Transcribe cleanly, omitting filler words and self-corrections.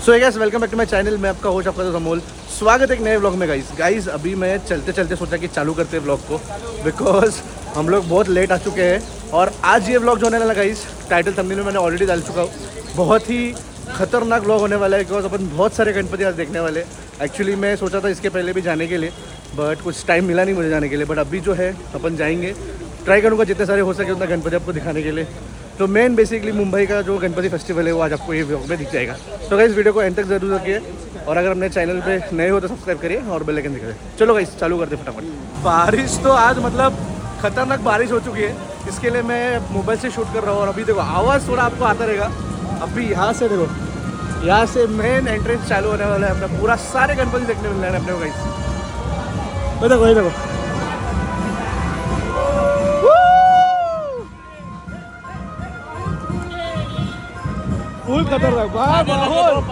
So guys welcome back to my channel. मैं आपका host आपका अमोल। स्वागत है एक नए व्लॉग में। गाइस अभी मैं चलते चलते सोचा कि चालू करते हैं व्लॉग को, बिकॉज हम लोग बहुत लेट आ चुके हैं। और आज ये व्लॉग जो होने वाला गाइस, टाइटल थंबनेल में मैंने ऑलरेडी डाल चुका हूँ, बहुत ही खतरनाक व्लॉग होने वाला है। बिकॉज अपन बहुत सारे गणपति आज देखने वाले। एक्चुअली मैं सोचा था इसके पहले भी जाने के लिए, बट कुछ टाइम मिला नहीं मुझे जाने के लिए। बट अभी जो है अपन जाएंगे, ट्राई करूँगा जितने सारे हो सके उतना गणपति आपको दिखाने के लिए। तो मेन बेसिकली मुंबई का जो गणपति फेस्टिवल है वो आज आपको ये व्लॉग में दिख जाएगा। तो गाइस वीडियो को एंड तक जरूर रखिए, और अगर अपने चैनल पे नए हो तो सब्सक्राइब करिए और बेल आइकन दिखाइए। चलो गाइस चालू करते फटाफट। बारिश तो आज मतलब खतरनाक बारिश हो चुकी है, इसके लिए मैं मोबाइल से शूट कर रहा हूँ। और अभी देखो आवाज़ थोड़ा आपको आता रहेगा। अभी यहाँ से देखो, यहाँ से मेन एंट्रेंस चालू होने वाला है अपना। पूरा सारे गणपति देखने मिल रहे हैं अपने को गाइस। तो देखो ये देखो, फुल खतरनाक माहौल।